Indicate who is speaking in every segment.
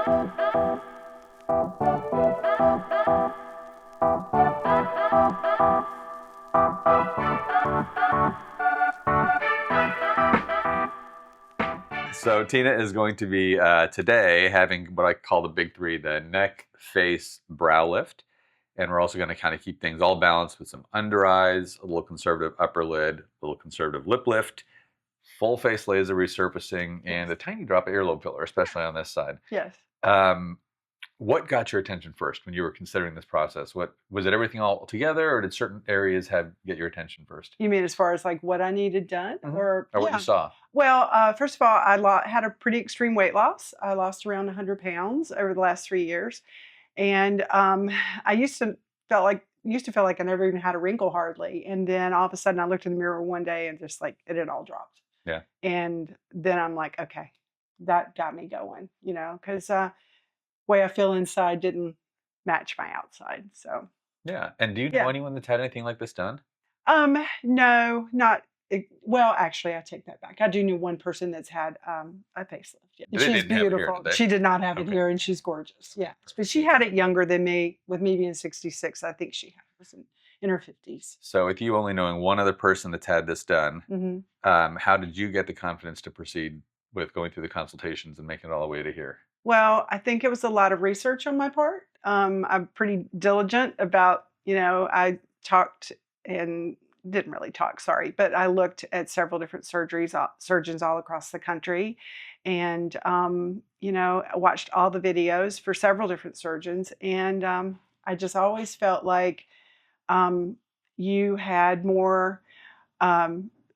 Speaker 1: So Tina is going to be today having what I call the big three: the neck, face, brow lift. And we're also going to kind of keep things all balanced with some under eyes, a little conservative upper lid, a little conservative lip lift, full face laser resurfacing, and a tiny drop of earlobe filler, especially on this side.
Speaker 2: Yes.
Speaker 1: What got your attention first when you were considering this process? What was it? Everything all together, or did certain areas get your attention first?
Speaker 2: You mean as far as like what I needed done,
Speaker 1: or what you saw?
Speaker 2: Well, first of all, had a pretty extreme weight loss. I lost around 100 pounds over the last 3 years, and I used to feel like I never even had a wrinkle hardly. And then all of a sudden, I looked in the mirror one day and just like it had all dropped.
Speaker 1: Yeah.
Speaker 2: And then I'm like, okay, that got me going, because way I feel inside didn't match my outside. So
Speaker 1: yeah. And do you know anyone that's had anything like this done?
Speaker 2: No, not well. Actually, I take that back. I do know one person that's had a facelift. Yeah. And she's beautiful. She did not have it here, and she's gorgeous. Yeah, but she had it younger than me. With me being 66, I think she was in her 50s.
Speaker 1: So, with you only knowing one other person that's had this done, how did you get the confidence to proceed with going through the consultations and making it all the way to here?
Speaker 2: Well, I think it was a lot of research on my part. I'm pretty diligent about, I talked and didn't really talk, sorry, but I looked at several different surgeons all across the country, and, watched all the videos for several different surgeons. And I just always felt like you had more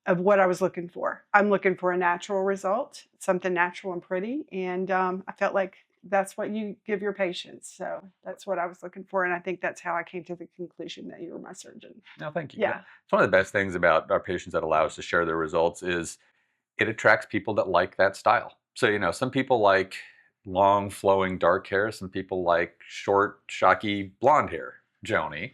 Speaker 2: of what I was looking for. I'm looking for a natural result, something natural and pretty. And I felt like that's what you give your patients. So that's what I was looking for. And I think that's how I came to the conclusion that you were my surgeon.
Speaker 1: No, thank you.
Speaker 2: Yeah.
Speaker 1: It's one of the best things about our patients that allow us to share their results is it attracts people that like that style. So, some people like long, flowing, dark hair. Some people like short, shocky, blonde hair. Joni.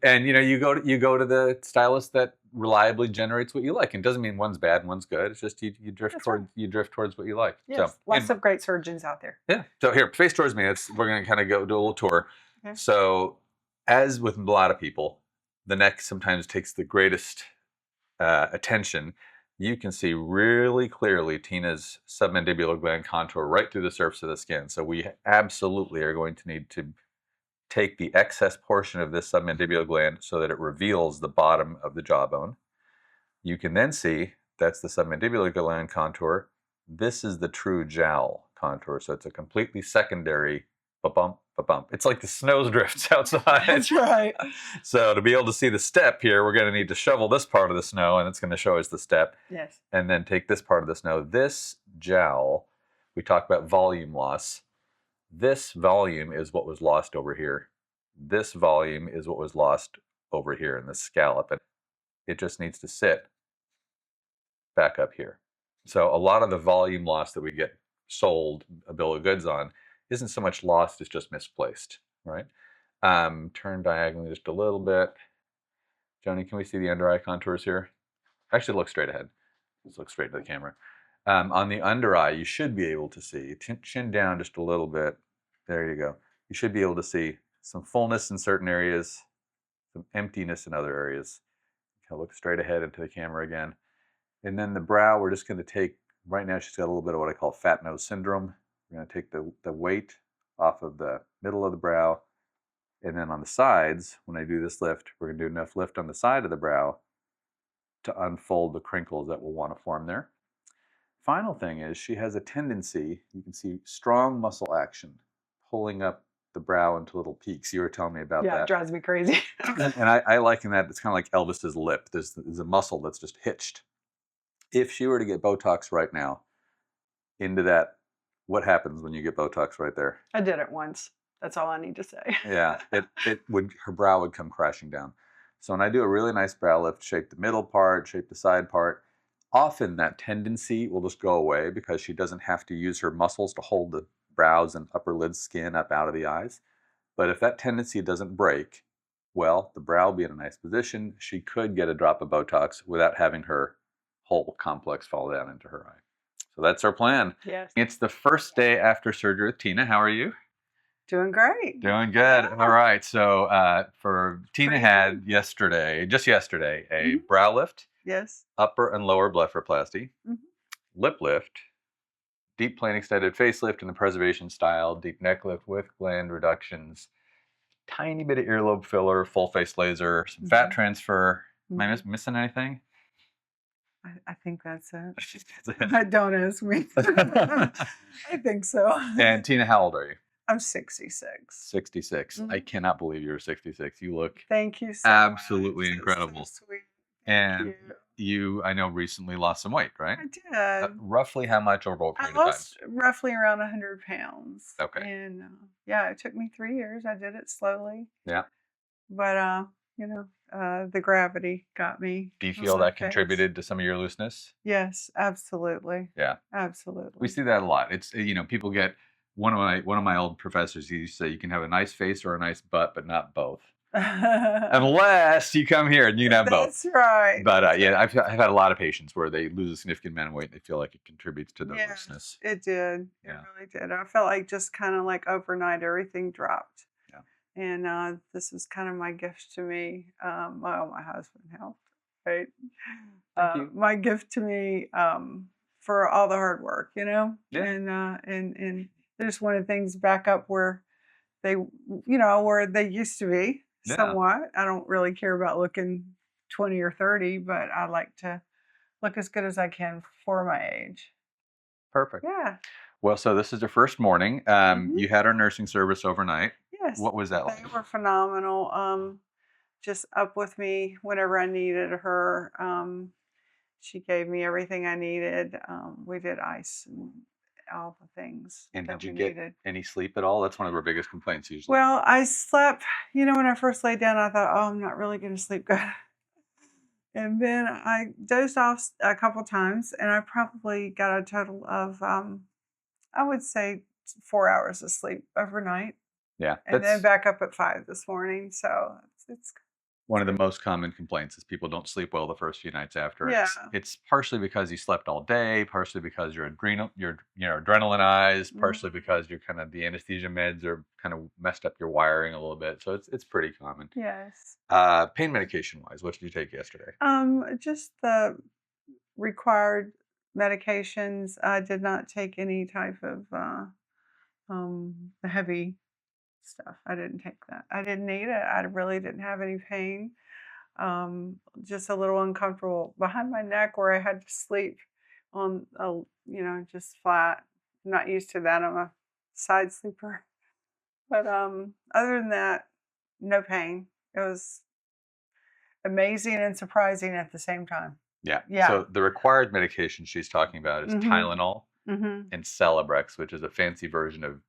Speaker 1: And you go to the stylist that reliably generates what you like. And it doesn't mean one's bad and one's good. It's just you drift towards what you like.
Speaker 2: Yes, lots of great surgeons out there.
Speaker 1: Yeah. So here, face towards me. We're going to kind of go do a little tour. Okay. So, as with a lot of people, the neck sometimes takes the greatest attention. You can see really clearly Tina's submandibular gland contour right through the surface of the skin. So we absolutely are going to need to take the excess portion of this submandibular gland so that it reveals the bottom of the jawbone. You can then see that's the submandibular gland contour. This is the true jowl contour. So it's a completely secondary ba-bump, ba-bump. It's like the snowdrifts outside.
Speaker 2: That's right.
Speaker 1: So to be able to see the step here, we're going to need to shovel this part of the snow, and it's going to show us the step.
Speaker 2: Yes.
Speaker 1: And then take this part of the snow. This jowl, we talked about volume loss. This volume is what was lost over here. This volume is what was lost over here in the scallop. And it just needs to sit back up here. So a lot of the volume loss that we get sold a bill of goods on isn't so much lost, it's just misplaced, right? Turn diagonally just a little bit. Joni, can we see the under eye contours here? Actually, look straight ahead. Just look straight to the camera. On the under eye, you should be able to see, chin down just a little bit. There you go. You should be able to see some fullness in certain areas, some emptiness in other areas. Okay, look straight ahead into the camera again. And then the brow, we're just going to take, right now she's got a little bit of what I call fat nose syndrome. We're going to take the weight off of the middle of the brow. And then on the sides, when I do this lift, we're going to do enough lift on the side of the brow to unfold the crinkles that will want to form there. Final thing is she has a tendency, you can see strong muscle action, pulling up the brow into little peaks. You were telling me about that.
Speaker 2: Yeah, it drives me crazy.
Speaker 1: And I liken that, it's kind of like Elvis's lip. There's a muscle that's just hitched. If she were to get Botox right now into that, what happens when you get Botox right there?
Speaker 2: I did it once. That's all I need to say.
Speaker 1: Yeah, her brow would come crashing down. So when I do a really nice brow lift, shape the middle part, shape the side part, often that tendency will just go away because she doesn't have to use her muscles to hold the brows and upper lid skin up out of the eyes. But if that tendency doesn't break, well, the brow will be in a nice position. She could get a drop of Botox without having her whole complex fall down into her eye. So that's our plan.
Speaker 2: Yes.
Speaker 1: It's the first day after surgery with Tina. How are you?
Speaker 2: Doing great.
Speaker 1: Doing good.
Speaker 2: Yeah.
Speaker 1: All right. So for Tina
Speaker 2: Pretty
Speaker 1: had
Speaker 2: good.
Speaker 1: just yesterday, a
Speaker 2: Mhm.
Speaker 1: brow lift,
Speaker 2: Yes.
Speaker 1: upper and lower blepharoplasty,
Speaker 2: Mhm.
Speaker 1: lip lift, deep plane extended facelift in the preservation style, deep neck lift with gland reductions, tiny bit of earlobe filler, full face laser, some fat
Speaker 2: Mhm.
Speaker 1: transfer. Am I
Speaker 2: Mhm.
Speaker 1: missing anything?
Speaker 2: I think that's it. Don't ask me. I think so.
Speaker 1: And Tina, how old are you?
Speaker 2: I'm 66.
Speaker 1: 66. I
Speaker 2: Mhm.
Speaker 1: cannot believe you're 66. You look
Speaker 2: Thank you so
Speaker 1: absolutely
Speaker 2: much. That's so
Speaker 1: incredible.
Speaker 2: sweet. Thank
Speaker 1: And
Speaker 2: you.
Speaker 1: you, I know, recently lost some weight, right?
Speaker 2: I did.
Speaker 1: Roughly how much over what
Speaker 2: I
Speaker 1: period of time?
Speaker 2: lost roughly around 100 pounds.
Speaker 1: Okay.
Speaker 2: And yeah, it took me 3 years. I did it slowly.
Speaker 1: Yeah.
Speaker 2: But, the gravity got me
Speaker 1: Do you
Speaker 2: on
Speaker 1: feel
Speaker 2: my
Speaker 1: that
Speaker 2: face.
Speaker 1: contributed to some of your looseness?
Speaker 2: Yes, absolutely.
Speaker 1: Yeah. We
Speaker 2: Absolutely.
Speaker 1: see that a lot. It's people get one of my old professors, he used to say you can have a nice face or a nice butt, but not both. Unless you come here and you can have both.
Speaker 2: That's right.
Speaker 1: But
Speaker 2: That's
Speaker 1: yeah,
Speaker 2: right.
Speaker 1: I've had a lot of patients where they lose a significant amount of weight and they feel like it contributes to their
Speaker 2: Yes,
Speaker 1: looseness.
Speaker 2: it did. It
Speaker 1: Yeah.
Speaker 2: really did. I felt like just kind of like overnight everything dropped.
Speaker 1: Yeah.
Speaker 2: And this is kind of my gift to me. Well, my husband helped, right?
Speaker 1: Thank you.
Speaker 2: My gift to me for all the hard work,
Speaker 1: Yeah.
Speaker 2: and they just wanted things back up where they, where they used to be
Speaker 1: Yeah.
Speaker 2: somewhat. I don't really care about looking 20 or 30, but I like to look as good as I can for my age.
Speaker 1: Perfect.
Speaker 2: Yeah.
Speaker 1: Well, so this is your first morning.
Speaker 2: Mhm.
Speaker 1: You had our nursing service overnight.
Speaker 2: Yes.
Speaker 1: What was that
Speaker 2: They
Speaker 1: like?
Speaker 2: were phenomenal. Just up with me whenever I needed her. She gave me everything I needed. We did ice and all the things
Speaker 1: And
Speaker 2: that
Speaker 1: did you
Speaker 2: we
Speaker 1: get
Speaker 2: needed.
Speaker 1: any sleep at all? That's one of our biggest complaints usually.
Speaker 2: Well, I slept, when I first laid down, I thought, oh, I'm not really going to sleep good. And then I dozed off a couple times, and I probably got a total of, I would say, 4 hours of sleep overnight.
Speaker 1: Yeah,
Speaker 2: And then
Speaker 1: that's
Speaker 2: back up at 5 this morning. So it's
Speaker 1: one of the most common complaints is people don't sleep well the first few nights after.
Speaker 2: yeah.
Speaker 1: It's partially because you slept all day, partially because you're adrenalinized, partially because you're kind of the anesthesia meds are kind of messed up your wiring a little bit. So it's pretty common.
Speaker 2: Yes.
Speaker 1: Pain medication wise, what did you take yesterday?
Speaker 2: Just the required medications. I did not take any type of the heavy stuff. I didn't take that. I didn't need it. I really didn't have any pain. Just a little uncomfortable behind my neck where I had to sleep on just flat. I'm not used to that. I'm a side sleeper. But other than that, no pain. It was amazing and surprising at the same time.
Speaker 1: Yeah.
Speaker 2: Yeah.
Speaker 1: So the required medication she's talking about is Tylenol
Speaker 2: Mm-hmm.
Speaker 1: and Celebrex, which is a fancy version of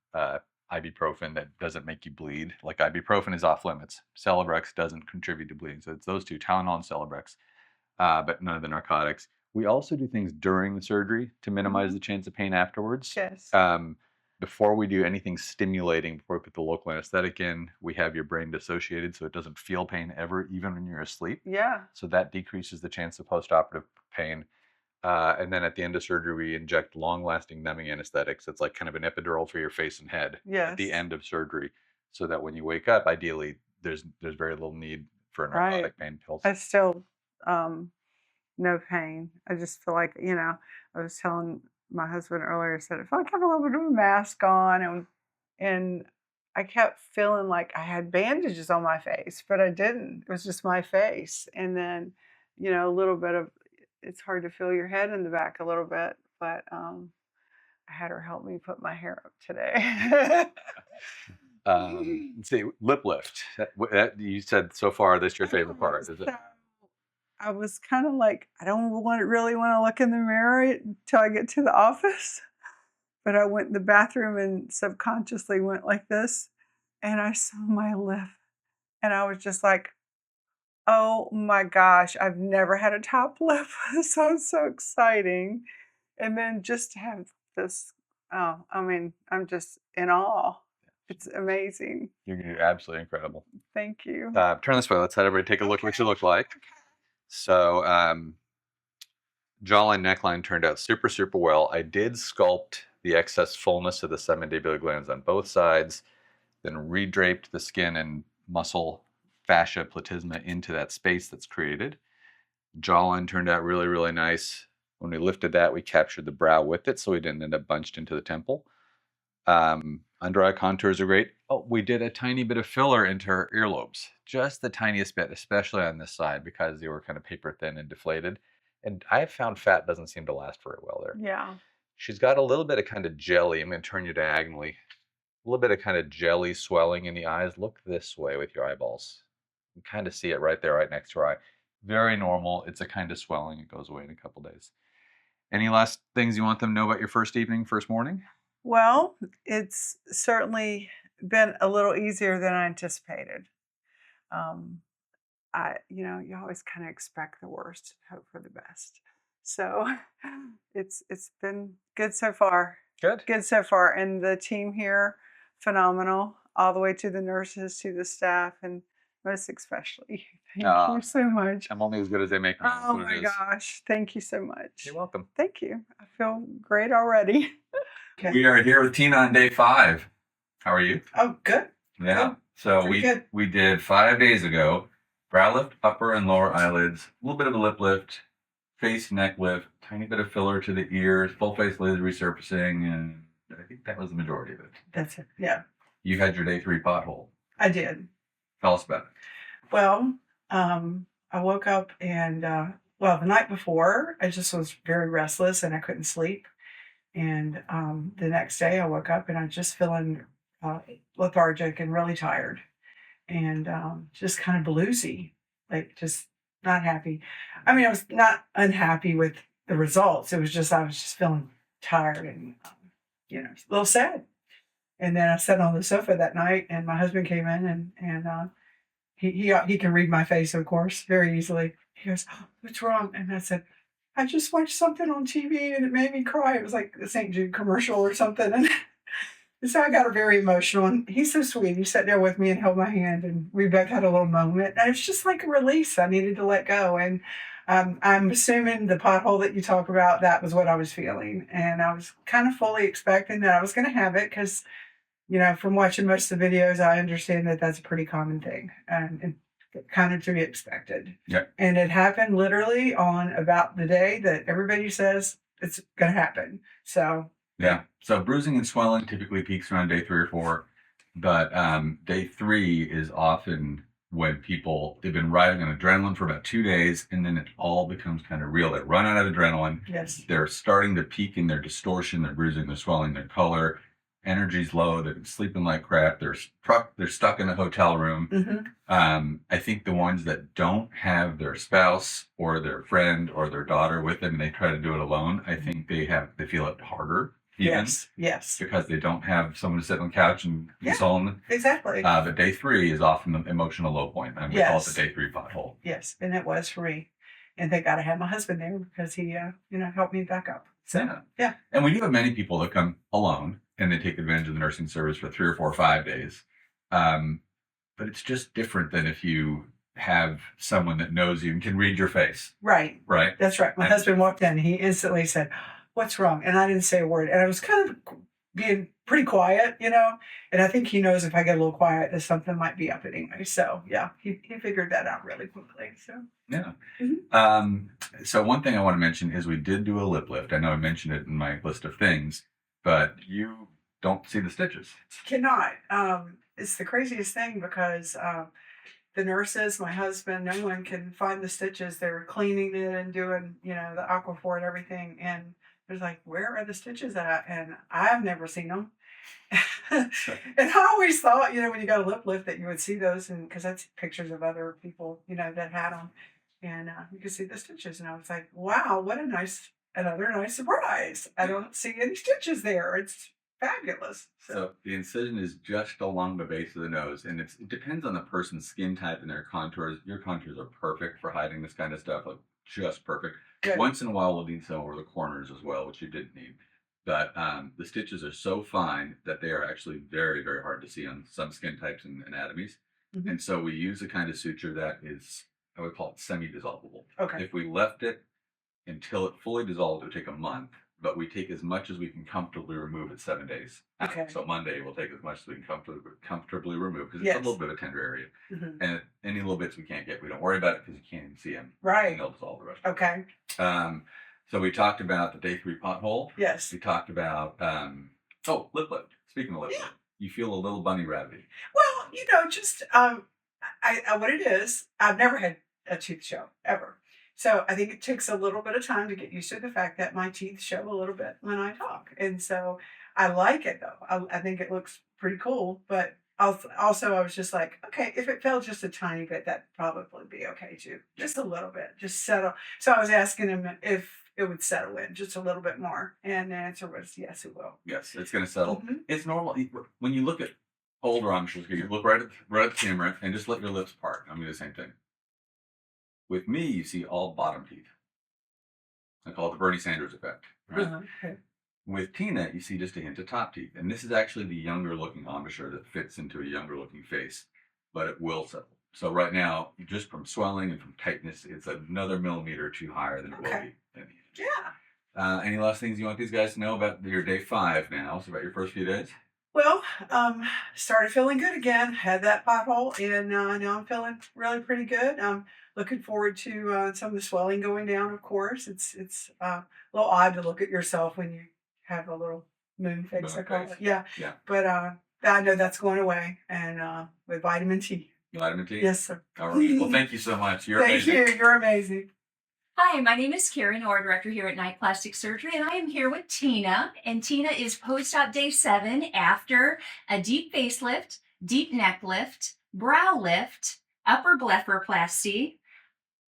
Speaker 1: ibuprofen that doesn't make you bleed. Like ibuprofen is off limits. Celebrex doesn't contribute to bleeding. So it's those two, Tylenol and Celebrex, but none of the narcotics. We also do things during the surgery to minimize the chance of pain afterwards.
Speaker 2: Yes.
Speaker 1: Before we do anything stimulating, before we put the local anesthetic in, we have your brain dissociated so it doesn't feel pain ever, even when you're asleep.
Speaker 2: Yeah.
Speaker 1: So that decreases the chance of postoperative pain. And then at the end of surgery, we inject long-lasting numbing anesthetics. It's like kind of an epidural for your face and head at the
Speaker 2: Yes.
Speaker 1: end of surgery, so that when you wake up, ideally, there's very little need for narcotic pain pills.
Speaker 2: I still no pain. I just feel like, I was telling my husband earlier, I said, I feel like I have a little bit of a mask on and I kept feeling like I had bandages on my face, but I didn't. It was just my face. And then, a little bit of it's hard to feel your head in the back a little bit, but I had her help me put my hair up today.
Speaker 1: Let's see, lip lift. You said so far that's your favorite part, is it?
Speaker 2: So, I was kind of like, I don't really want to look in the mirror until I get to the office. But I went in the bathroom and subconsciously went like this. And I saw my lip. And I was just like, oh my gosh, I've never had a top lip. This sounds so exciting. And then just to have this, I'm just in awe. It's amazing.
Speaker 1: You're absolutely incredible.
Speaker 2: Thank you.
Speaker 1: Turn this way. Let's let everybody take a look at what you look like. So Jawline neckline turned out super, super well. I did sculpt the excess fullness of the submandibular glands on both sides, then redraped the skin and muscle fascia platysma into that space that's created. Jawline turned out really, really nice. When we lifted that, we captured the brow with it, so we didn't end up bunched into the temple. Under eye contours are great. Oh, we did a tiny bit of filler into her earlobes, just the tiniest bit, especially on this side because they were kind of paper thin and deflated. And I found fat doesn't seem to last very well there.
Speaker 2: Yeah.
Speaker 1: She's got a little bit of kind of jelly. I'm going to turn you diagonally. A little bit of kind of jelly swelling in the eyes. Look this way with your eyeballs. You kind of see it right there, right next to her eye. Very normal. It's a kind of swelling. It goes away in a couple days. Any last things you want them to know about your first evening, first morning?
Speaker 2: Well, it's certainly been a little easier than I anticipated. Um, you always kind of expect the worst, hope for the best. So it's been good so far.
Speaker 1: Good.
Speaker 2: Good so far. And the team here, phenomenal, all the way to the nurses, to the staff, and most especially. Thank you so much.
Speaker 1: I'm only as good as they make me.
Speaker 2: Oh my gosh. Thank you so much.
Speaker 1: You're welcome.
Speaker 2: Thank you. I feel great already.
Speaker 1: Okay. We are here with Tina on day 5. How are you?
Speaker 2: Oh, good.
Speaker 1: Yeah.
Speaker 2: Good.
Speaker 1: So
Speaker 2: Pretty
Speaker 1: we did 5 days ago. Brow lift, upper and lower eyelids, a little bit of a lip lift, face neck lift, tiny bit of filler to the ears, full face laser resurfacing, and I think that was the majority of it.
Speaker 2: That's it. Yeah.
Speaker 1: You had your day 3 pothole.
Speaker 2: I did.
Speaker 1: Tell us about it.
Speaker 2: Well, I woke up and, the night before, I just was very restless and I couldn't sleep. And the next day I woke up and I was just feeling lethargic and really tired and just kind of bluesy, like just not happy. I mean, I was not unhappy with the results. It was just, I was just feeling tired and, a little sad. And then I sat on the sofa that night and my husband came in and he can read my face, of course, very easily. He goes, "Oh, what's wrong?" And I said, "I just watched something on TV and it made me cry." It was like the St. Jude commercial or something. And so I got very emotional. And he's so sweet. He sat there with me and held my hand, and we both had a little moment. And it was just like a release. I needed to let go. And I'm assuming the pothole that you talk about, that was what I was feeling. And I was kind of fully expecting that I was going to have it because, from watching most of the videos, I understand that that's a pretty common thing and kind of to be expected.
Speaker 1: Yeah.
Speaker 2: And it happened literally on about the day that everybody says it's going to happen. So.
Speaker 1: Yeah. So bruising and swelling typically peaks around day 3 or 4, but day 3 is often when they've been riding on adrenaline for about 2 days, and then it all becomes kind of real. They run out of adrenaline.
Speaker 2: Yes.
Speaker 1: They're starting to peak in their distortion, their bruising, their swelling, their color. Energy's low. They've been sleeping like crap. They're stuck in a hotel room.
Speaker 2: Mm-hmm.
Speaker 1: I think the ones that don't have their spouse or their friend or their daughter with them and they try to do it alone, I think they feel it harder. Even,
Speaker 2: yes.
Speaker 1: Because they don't have someone to sit on the couch and console them.
Speaker 2: Exactly.
Speaker 1: But day 3 is often the emotional low point, and we call it the day 3 pothole.
Speaker 2: Yes, and it was for me. And thank God I had my husband there because he, helped me back up. So, yeah.
Speaker 1: And we do have many people that come alone and they take advantage of the nursing service for 3 or 4 or 5 days. But it's just different than if you have someone that knows you and can read your face.
Speaker 2: Right.
Speaker 1: Right.
Speaker 2: That's right. My husband walked in and he instantly said, "What's wrong?" And I didn't say a word. And I was kind of being pretty quiet, and I think he knows if I get a little quiet that something might be up anyway. So yeah, he figured that out really quickly. So
Speaker 1: yeah.
Speaker 2: Mm-hmm.
Speaker 1: So one thing I want to mention is we did do a lip lift. I know I mentioned it in my list of things, but you don't see the stitches.
Speaker 2: Cannot. It's the craziest thing because the nurses, my husband, no one can find the stitches. They were cleaning it and doing, the aquaphor and everything. And there's like, where are the stitches at? And I've never seen them. And I always thought, when you got a lip lift that you would see those, and because I see pictures of other people, that had them. And you could see the stitches. And I was like, wow, what another nice surprise. I don't see any stitches there. It's fabulous.
Speaker 1: So the incision is just along the base of the nose, and it depends on the person's skin type and their contours. Your contours are perfect for hiding this kind of stuff, like just perfect. Good. Once in a while, we'll need some over the corners as well, which you didn't need. But the stitches are so fine that they are actually very, very hard to see on some skin types and anatomies. Mm-hmm. And so we use a kind of suture that is, I would call it semi-dissolvable.
Speaker 2: Okay.
Speaker 1: If we left it until it fully dissolved, it would take a month. But we take as much as we can comfortably remove at 7 days.
Speaker 2: Okay.
Speaker 1: So Monday we'll take as much as we can comfortably remove because it's
Speaker 2: Yes.
Speaker 1: a little bit of a tender area.
Speaker 2: Mhm.
Speaker 1: And any little bits we can't get, we don't worry about it because you can't even see them.
Speaker 2: Right.
Speaker 1: And they'll dissolve the rest.
Speaker 2: Okay.
Speaker 1: So we talked about the day 3 pothole.
Speaker 2: Yes.
Speaker 1: We talked about lip lift. Speaking of lip lift, you feel a little bunny rabbity.
Speaker 2: Well, just what it is. I've never had a tooth show ever, so I think it takes a little bit of time to get used to the fact that my teeth show a little bit when I talk, and so I like it though. I think it looks pretty cool, but also I was just like, okay, if it fell just a tiny bit, that'd probably be okay too, just a little bit, just settle. So I was asking him if it would settle in just a little bit more, and the answer was yes, it will.
Speaker 1: Yes, it's going to settle.
Speaker 2: Mhm.
Speaker 1: It's normal when you look at older Amishers. You look right at the camera and just let your lips part. I mean the same thing. With me, you see all bottom teeth. I call it the Bernie Sanders effect. Right?
Speaker 2: Okay.
Speaker 1: With Tina, you see just a hint of top teeth, and this is actually the younger looking embouchure that fits into a younger looking face, but it will settle. So right now, just from swelling and from tightness, it's another millimeter or two higher than it will be.
Speaker 2: Yeah.
Speaker 1: Any last things you want these guys to know about your day 5 now? So about your first few days?
Speaker 2: Well, started feeling good again. Had that pothole, and now I'm feeling really pretty good. I'm looking forward to some of the swelling going down. Of course, it's a little odd to look at yourself when you have a little moon face. I call it. Yeah. But I know that's going away, and with vitamin T.
Speaker 1: Vitamin T?
Speaker 2: Yes, sir.
Speaker 1: All right. Well, thank you so much. You're amazing.
Speaker 2: Thank you. You're amazing.
Speaker 3: Hi, my name is Karen, OR Director here at Night Plastic Surgery, and I am here with Tina. And Tina is post-op day 7 after a deep facelift, deep neck lift, brow lift, upper blepharoplasty,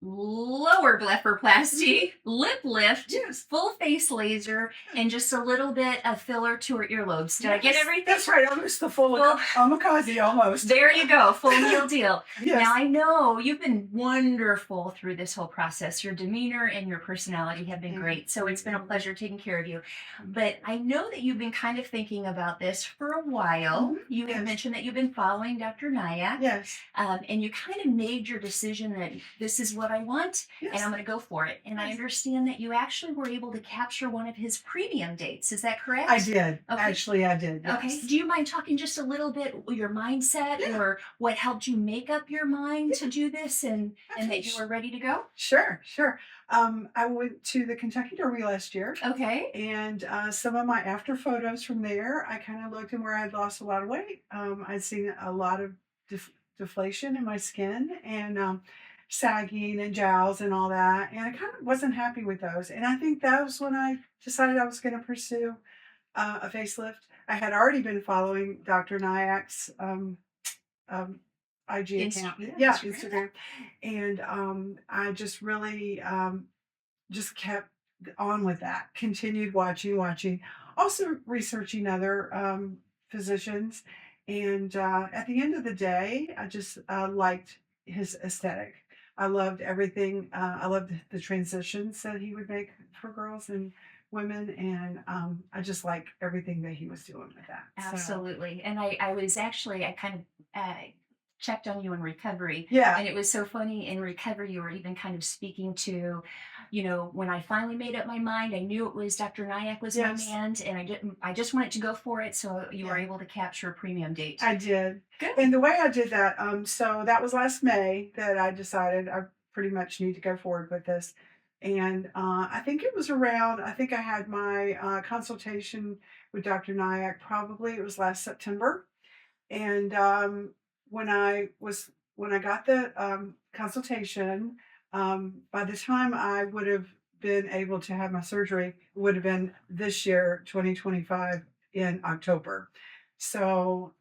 Speaker 3: lower blepharoplasty, lip lift, full face laser, and just a little bit of filler to her earlobes. Did I get everything?
Speaker 2: That's right. Almost the full Omakase, almost.
Speaker 3: There you go. Full meal deal.
Speaker 2: Yes.
Speaker 3: Now, I know you've been wonderful through this whole process. Your demeanor and your personality have been great. So it's been a pleasure taking care of you. But I know that you've been kind of thinking about this for a while. You have mentioned that you've been following Dr. Nyack.
Speaker 2: Yes.
Speaker 3: And you kind of made your decision that this is what I want, and I'm going to go for it. And I understand that you actually were able to capture one of his premium dates. Is that correct?
Speaker 2: I did.
Speaker 3: Okay.
Speaker 2: Actually, I did. Yes.
Speaker 3: Okay. Do you mind talking just a little bit your mindset or what helped you make up your mind to do this and that you were ready to go?
Speaker 2: Sure. I went to the Kentucky Derby last year.
Speaker 3: Okay.
Speaker 2: And some of my after photos from there, I kind of looked and where I'd lost a lot of weight. I'd seen a lot of deflation in my skin and sagging and jowls and all that. And I kind of wasn't happy with those. And I think that was when I decided I was going to pursue a facelift. I had already been following Dr. Nyack's IG account. Instagram. And I just really just kept on with that, continued watching, also researching other physicians. And at the end of the day, I just liked his aesthetic. I loved everything. I loved the transitions that he would make for girls and women, and I just like everything that he was doing with that.
Speaker 3: Absolutely. So. And I kind of checked on you in recovery.
Speaker 2: Yeah.
Speaker 3: And it was so funny in recovery, you were even kind of speaking to, when I finally made up my mind, I knew it was Dr. Nyack was my man, and I just wanted to go for it. So you were able to capture a premium date.
Speaker 2: I did.
Speaker 3: Good.
Speaker 2: And the way I did that, so that was last May that I decided I pretty much need to go forward with this. And I think it was I think I had my consultation with Dr. Nyack, probably it was last September. And when I got the consultation, by the time I would have been able to have my surgery, it would have been this year, 2025, in October. So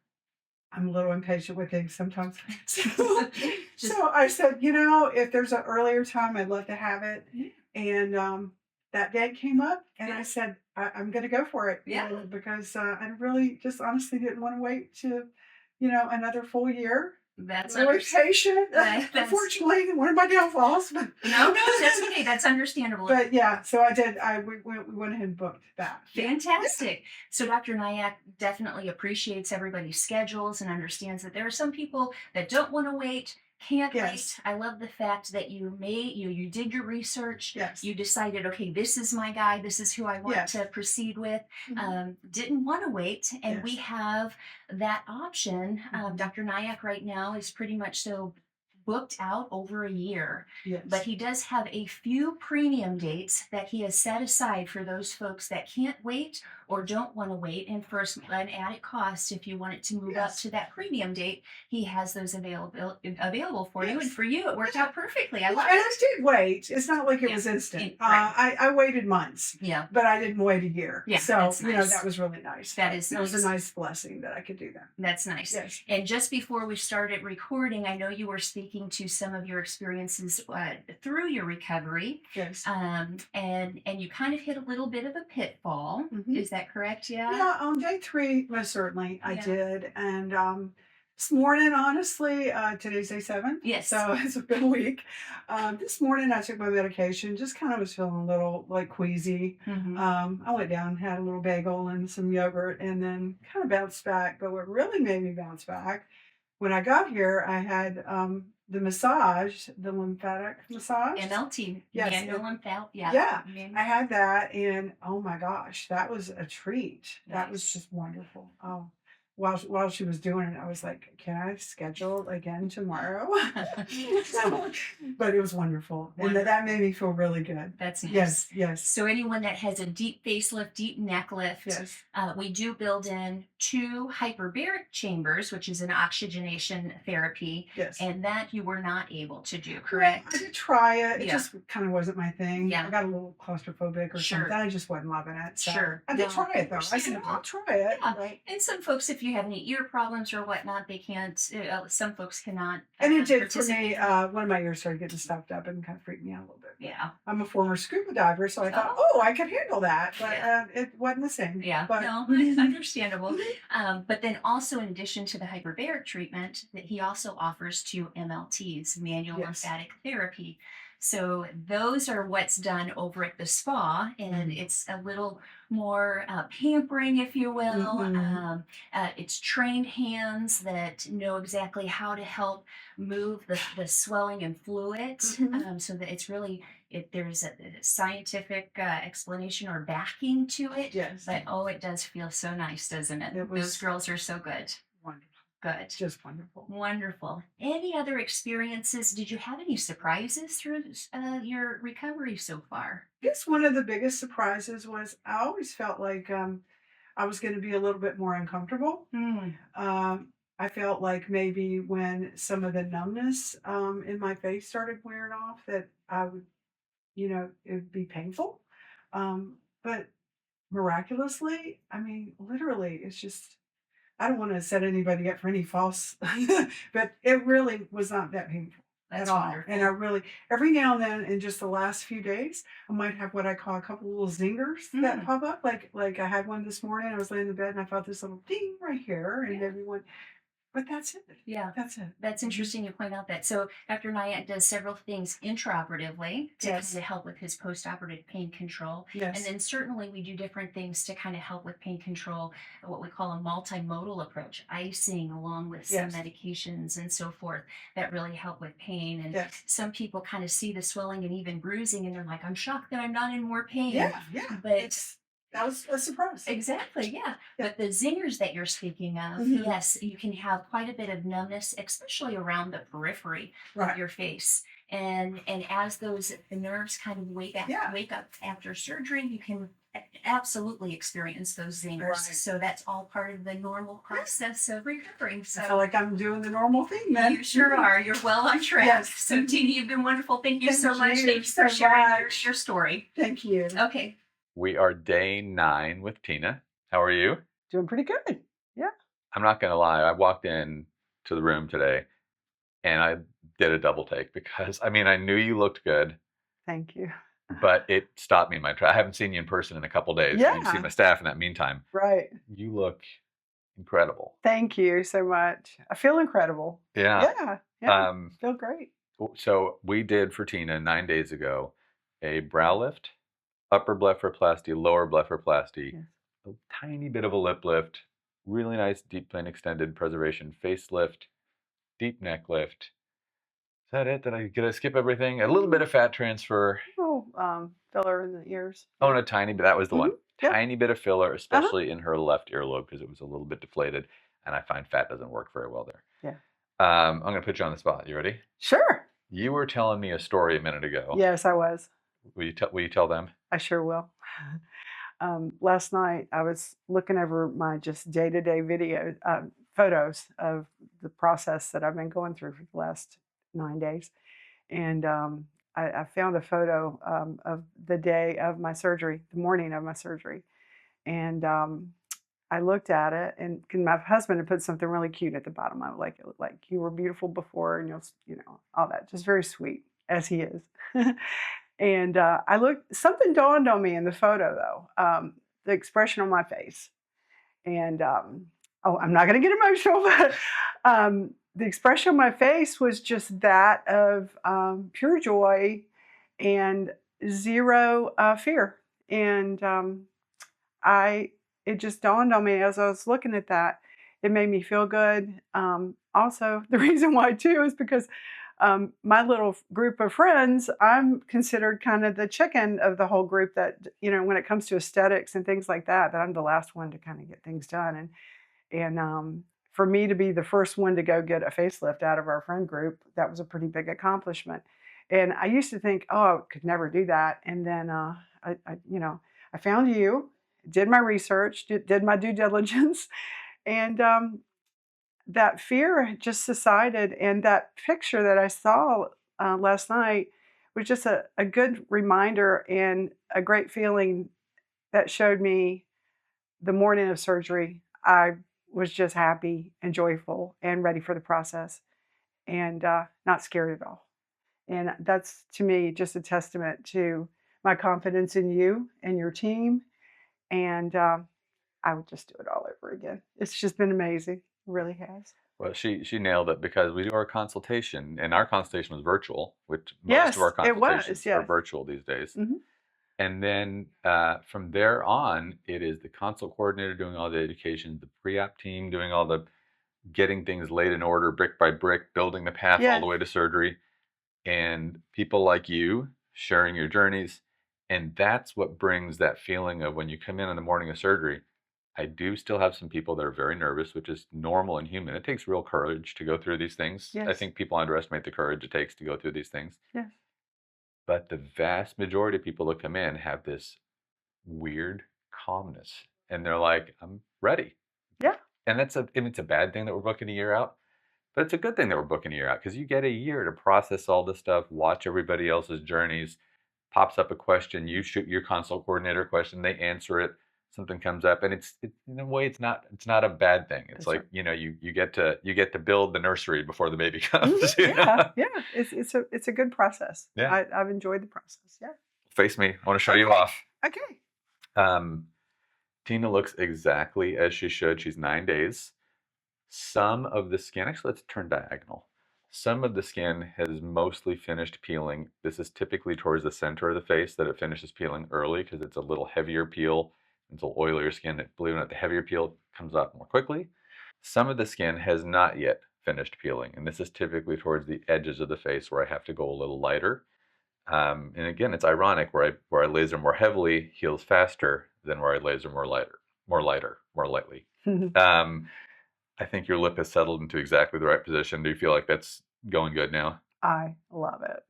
Speaker 2: I'm a little impatient with things sometimes. So I said, if there's an earlier time, I'd love to have it. And that day came up, and I said, I'm going to go for it. Because I really just honestly didn't want to wait to, another full year.
Speaker 3: That's
Speaker 2: really patient. Unfortunately, one of my downfalls. But
Speaker 3: no, that's okay. That's understandable.
Speaker 2: But yeah, so I did. We went ahead and booked that.
Speaker 3: Fantastic. So Dr. Nyack definitely appreciates everybody's schedules and understands that there are some people that don't want to wait, Can't
Speaker 2: Yes.
Speaker 3: wait. I love the fact that you did your research.
Speaker 2: Yes.
Speaker 3: You decided, okay, this is my guy. This is who I want
Speaker 2: Yes.
Speaker 3: to proceed with.
Speaker 2: Mhm.
Speaker 3: Didn't want to wait, and we
Speaker 2: Yes.
Speaker 3: have that option.
Speaker 2: Mhm.
Speaker 3: Dr. Nyack right now is pretty much so booked out over a year,
Speaker 2: Yes.
Speaker 3: but he does have a few premium dates that he has set aside for those folks that can't wait or don't want to wait. And for an added cost, if you wanted to move up
Speaker 2: Yes.
Speaker 3: to that premium date, he has those available for you. And
Speaker 2: Yes.
Speaker 3: for you, it worked out perfectly. I
Speaker 2: Well,
Speaker 3: love
Speaker 2: and
Speaker 3: it.
Speaker 2: I did wait. It's not like it
Speaker 3: Yeah.
Speaker 2: was instant.
Speaker 3: Right.
Speaker 2: I waited months,
Speaker 3: Yeah,
Speaker 2: but I didn't wait a year.
Speaker 3: Yeah,
Speaker 2: So,
Speaker 3: that's nice.
Speaker 2: that was really nice.
Speaker 3: That is
Speaker 2: It was
Speaker 3: nice.
Speaker 2: a nice blessing that I could do that.
Speaker 3: That's nice.
Speaker 2: Yes.
Speaker 3: And just before we started recording, I know you were speaking to some of your experiences through your recovery,
Speaker 2: Yes.
Speaker 3: and you kind of hit a little bit of a pitfall.
Speaker 2: Mhm.
Speaker 3: Is that correct? Yeah.
Speaker 2: Yeah, on day 3, most certainly I
Speaker 3: Yeah.
Speaker 2: did. And this morning, honestly, today's day 7.
Speaker 3: Yes.
Speaker 2: So it's been a week. This morning I took my medication, just kind of was feeling a little like queasy.
Speaker 3: Mhm.
Speaker 2: I went down, had a little bagel and some yogurt, and then kind of bounced back. But what really made me bounce back, when I got here, I had the massage, the lymphatic massage.
Speaker 3: MLT.
Speaker 2: Yes,
Speaker 3: Manual
Speaker 2: it-
Speaker 3: lymphatic. Yeah.
Speaker 2: Yeah,
Speaker 3: Manual-
Speaker 2: I had that, and oh my gosh, that was a treat. That was
Speaker 3: Nice.
Speaker 2: just wonderful. Oh, while she was doing it, I was like, "Can I schedule again tomorrow?" But it was wonderful, and that made me feel really good.
Speaker 3: That's nice.
Speaker 2: Yes, yes,
Speaker 3: So anyone that has a deep facelift, deep neck lift,
Speaker 2: yes.
Speaker 3: we do build in 2 hyperbaric chambers, which is an oxygenation therapy,
Speaker 2: Yes.
Speaker 3: and that you were not able to do,
Speaker 2: Well,
Speaker 3: correct?
Speaker 2: I did try it. It
Speaker 3: Yeah.
Speaker 2: just kind of wasn't my thing.
Speaker 3: Yeah.
Speaker 2: I got a little claustrophobic or
Speaker 3: Sure.
Speaker 2: something. I just wasn't loving it. So
Speaker 3: Sure.
Speaker 2: I did
Speaker 3: No,
Speaker 2: try it though. I said,
Speaker 3: understandable.
Speaker 2: I'll try it.
Speaker 3: Yeah.
Speaker 2: But-
Speaker 3: And some folks, if you have any ear problems or whatnot, they can't. Some folks cannot.
Speaker 2: And it did for
Speaker 3: participate.
Speaker 2: me. One of my ears started getting stuffed up and kind of freaked me out a little bit.
Speaker 3: Yeah.
Speaker 2: I'm a former scuba diver, so I thought,
Speaker 3: Oh.
Speaker 2: I could handle that. But
Speaker 3: Yeah.
Speaker 2: it wasn't the same.
Speaker 3: Yeah,
Speaker 2: But
Speaker 3: no, understandable. But then also, in addition to the hyperbaric treatment, that he also offers 2 MLTs, manual
Speaker 2: Yes.
Speaker 3: lymphatic therapy. So those are what's done over at the spa, and
Speaker 2: Mhm.
Speaker 3: it's a little more pampering, if you will.
Speaker 2: Mhm.
Speaker 3: It's trained hands that know exactly how to help move the swelling and fluid,
Speaker 2: Mhm.
Speaker 3: so that it's really there's a scientific explanation or backing to it.
Speaker 2: Yes.
Speaker 3: But oh, it does feel so nice, doesn't it?
Speaker 2: It was-
Speaker 3: Those girls are so good.
Speaker 2: Wonderful.
Speaker 3: Good.
Speaker 2: Just wonderful.
Speaker 3: Wonderful. Any other experiences? Did you have any surprises through your recovery so far?
Speaker 2: I guess one of the biggest surprises was I always felt like I was going to be a little bit more uncomfortable. I felt like maybe when some of the numbness in my face started wearing off, that I would, it would be painful. But miraculously, I mean, literally, it's just, I don't want to set anybody up for any false, but it really was not that painful
Speaker 3: That's
Speaker 2: at all.
Speaker 3: wonderful.
Speaker 2: And I really, every now and then, in just the last few days, I might have what I call a couple little zingers that
Speaker 3: Mm.
Speaker 2: pop up. Like I had one this morning. I was laying in bed and I felt this little ding right here, and
Speaker 3: Yeah.
Speaker 2: everyone. But that's it.
Speaker 3: Yeah.
Speaker 2: That's it.
Speaker 3: That's interesting you point out that. So Dr. Nyack does several things intraoperatively to
Speaker 2: Yes.
Speaker 3: kind of help with his postoperative pain control.
Speaker 2: Yes.
Speaker 3: And then certainly we do different things to kind of help with pain control, what we call a multimodal approach, icing along with some
Speaker 2: Yes.
Speaker 3: medications and so forth that really help with pain. And
Speaker 2: Yes.
Speaker 3: some people kind of see the swelling and even bruising and they're like, I'm shocked that I'm not in more pain.
Speaker 2: Yeah. Yeah.
Speaker 3: But
Speaker 2: That was a surprise.
Speaker 3: exactly, yeah.
Speaker 2: Yeah.
Speaker 3: But the zingers that you're speaking of,
Speaker 2: Mhm.
Speaker 3: yes, you can have quite a bit of numbness, especially around the periphery of
Speaker 2: Right.
Speaker 3: your face. And as those nerves kind of wake
Speaker 2: Yeah.
Speaker 3: up after surgery, you can absolutely experience those zingers.
Speaker 2: Right.
Speaker 3: So that's all part of the normal process of recovering.
Speaker 2: I feel
Speaker 3: So
Speaker 2: like I'm doing the normal thing then.
Speaker 3: you sure are. You're well on track.
Speaker 2: Yes.
Speaker 3: So Tina, you've been wonderful. Thank you
Speaker 2: Thank
Speaker 3: so much.
Speaker 2: you
Speaker 3: Thank you for
Speaker 2: so
Speaker 3: sharing
Speaker 2: much.
Speaker 3: your story.
Speaker 2: Thank you.
Speaker 3: Okay.
Speaker 1: We are day 9 with Tina. How are you?
Speaker 2: Doing pretty good.
Speaker 1: I'm not going to lie. I walked in to the room today and I did a double take because, I mean, I knew you looked good,
Speaker 2: Thank you.
Speaker 1: but it stopped me in my tracks. I haven't seen you in person in a couple days. You've
Speaker 2: Yeah.
Speaker 1: seen my staff in that meantime.
Speaker 2: Right.
Speaker 1: You look incredible.
Speaker 2: Thank you so much. I feel incredible.
Speaker 1: Yeah.
Speaker 2: Yeah. Feel great.
Speaker 1: So we did for Tina 9 days ago a brow lift, upper blepharoplasty, lower blepharoplasty,
Speaker 2: Yes.
Speaker 1: a tiny bit of a lip lift, really nice deep plane extended preservation facelift, deep neck lift, that it? Did I skip everything? A little bit of fat transfer.
Speaker 2: Filler in the ears.
Speaker 1: Oh, and a tiny bit. That was the one.
Speaker 2: Yep.
Speaker 1: Tiny bit of filler, especially in her left earlobe because it was a little bit deflated, and I find fat doesn't work very well there.
Speaker 2: Yeah.
Speaker 1: I'm going to put you on the spot. You ready?
Speaker 2: Sure.
Speaker 1: You were telling me a story a minute ago.
Speaker 2: Yes, I was.
Speaker 1: Will you tell them?
Speaker 2: I sure will. Last night I was looking over my just day-to-day video photos of the process that I've been going through for the last 9 days, and I found a photo of the day of my surgery, the morning of my surgery, and I looked at it, and my husband had put something really cute at the bottom. I like it, like you were beautiful before, and you know all that, just very sweet as he is. And I looked, something dawned on me in the photo though, the expression on my face. And oh, I'm not going to get emotional, but the expression on my face was just that of pure joy and zero fear. And it just dawned on me as I was looking at that. It made me feel good. Also, the reason why too is because my little group of friends, I'm considered kind of the chicken of the whole group that, you know, when it comes to aesthetics and things like that I'm the last one to kind of get things done. And for me to be the first one to go get a facelift out of our friend group, that was a pretty big accomplishment. And I used to think, oh, I could never do that. And then I found you, did my research, did my due diligence, and that fear just subsided. And that picture that I saw last night was just a good reminder and a great feeling that showed me the morning of surgery. I was just happy and joyful and ready for the process and not scared at all. And that's, to me, just a testament to my confidence in you and your team. And I would just do it all over again. It's just been amazing. It really has.
Speaker 1: Well, she nailed it because we do our consultation, and our consultation was virtual, which most
Speaker 2: Yes,
Speaker 1: of our
Speaker 2: it was,
Speaker 1: consultations are
Speaker 2: yes.
Speaker 1: virtual these days.
Speaker 2: Mhm.
Speaker 1: And then from there on, it is the consult coordinator doing all the education, the pre-op team doing all the getting things laid in order, brick by brick, building the path all
Speaker 2: Yes.
Speaker 1: the way to surgery, and people like you sharing your journeys. And that's what brings that feeling of when you come in the morning of surgery. I do still have some people that are very nervous, which is normal and human. It takes real courage to go through these things. I
Speaker 2: Yes.
Speaker 1: think people underestimate the courage it takes to go through these things.
Speaker 2: Yes.
Speaker 1: But the vast majority of people that come in have this weird calmness, and they're like, I'm ready.
Speaker 2: Yeah.
Speaker 1: And it's a bad thing that we're booking a year out, but it's a good thing that we're booking a year out because you get a year to process all this stuff, watch everybody else's journeys. Pops up a question, you shoot your consult coordinator question, they answer it. Something comes up, and it's in a way it's not a bad thing. It's
Speaker 2: That's
Speaker 1: like
Speaker 2: right.
Speaker 1: you know you get to build the nursery before the baby comes. You know?
Speaker 2: Yeah, yeah. It's a good process.
Speaker 1: Yeah.
Speaker 2: I've enjoyed the process. Yeah.
Speaker 1: Face me. I want to show you
Speaker 2: Okay.
Speaker 1: off.
Speaker 2: Okay.
Speaker 1: Tina looks exactly as she should. She's 9 days. Some of the skin, actually, let's turn diagonal. Some of the skin has mostly finished peeling. This is typically towards the center of the face that it finishes peeling early because it's a little heavier peel. It's a little oilier skin. Believe it or not, the heavier peel comes off more quickly. Some of the skin has not yet finished peeling, and this is typically towards the edges of the face where I have to go a little lighter. And again, it's ironic where I laser more heavily heals faster than where I laser more lightly. I think your lip has settled into exactly the right position. Do you feel like that's going good now?
Speaker 2: I love it.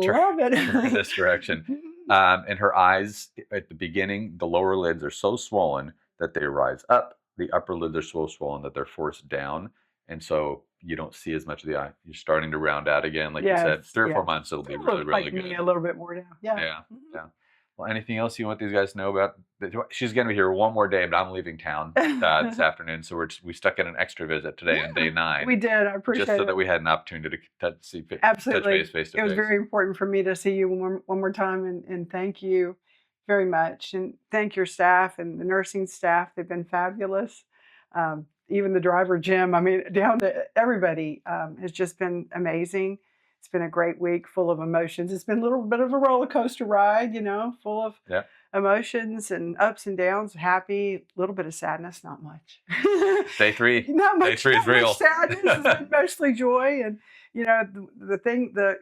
Speaker 1: Turn
Speaker 2: Love it.
Speaker 1: in this direction. And her eyes at the beginning, the lower lids are so swollen that they rise up. The upper lids are so swollen that they're forced down. And so you don't see as much of the eye. You're starting to round out again. Like you said, 3 or 4 months, it'll be really, really
Speaker 2: Like
Speaker 1: good.
Speaker 2: me a little bit more now. Yeah.
Speaker 1: Yeah. Yeah. Well, anything else you want these guys to know about? She's going to be here one more day, but I'm leaving town this afternoon. So we stuck in an extra visit today on day 9.
Speaker 2: We did. I appreciate
Speaker 1: just so
Speaker 2: it.
Speaker 1: that we had an opportunity to touch
Speaker 2: Absolutely.
Speaker 1: base face to
Speaker 2: It was
Speaker 1: face.
Speaker 2: very important for me to see you one more time and thank you very much. And thank your staff and the nursing staff. They've been fabulous. Even the driver, Jim, I mean, down to everybody has just been amazing. It's been a great week full of emotions. It's been a little bit of a roller coaster ride, you know, full of emotions and ups and downs, happy, a little bit of sadness, not much.
Speaker 1: Day 3.
Speaker 2: Not
Speaker 1: Day
Speaker 2: much,
Speaker 1: 3 is
Speaker 2: not much
Speaker 1: real.
Speaker 2: sadness. It's been mostly joy. And, the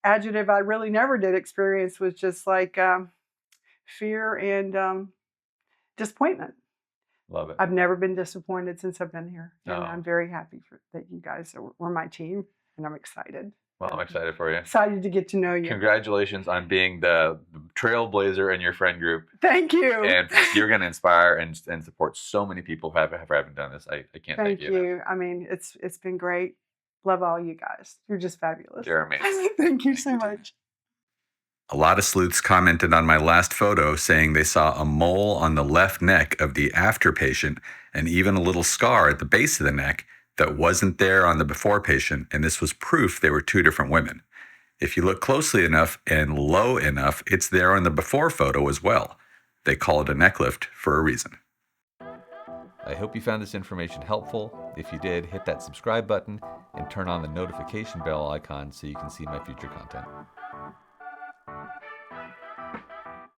Speaker 2: adjective I really never did experience was just like fear and disappointment.
Speaker 1: Love it.
Speaker 2: I've never been disappointed since I've been here. And
Speaker 1: Oh.
Speaker 2: I'm very happy that you guys were my team. And I'm excited.
Speaker 1: Well, I'm excited for you.
Speaker 2: Excited to get to know you.
Speaker 1: Congratulations on being the trailblazer in your friend group.
Speaker 2: Thank you.
Speaker 1: And you're going to inspire and support so many people who haven't done this. I can't thank you.
Speaker 2: You. I mean, it's been great. Love all you guys. You're just fabulous.
Speaker 1: Jeremy.
Speaker 2: Thank you so much.
Speaker 1: A lot of sleuths commented on my last photo saying they saw a mole on the left neck of the after patient and even a little scar at the base of the neck that wasn't there on the before patient, and this was proof they were 2 different women. If you look closely enough and low enough, it's there on the before photo as well. They call it a necklift for a reason. I hope you found this information helpful. If you did, hit that subscribe button and turn on the notification bell icon so you can see my future content.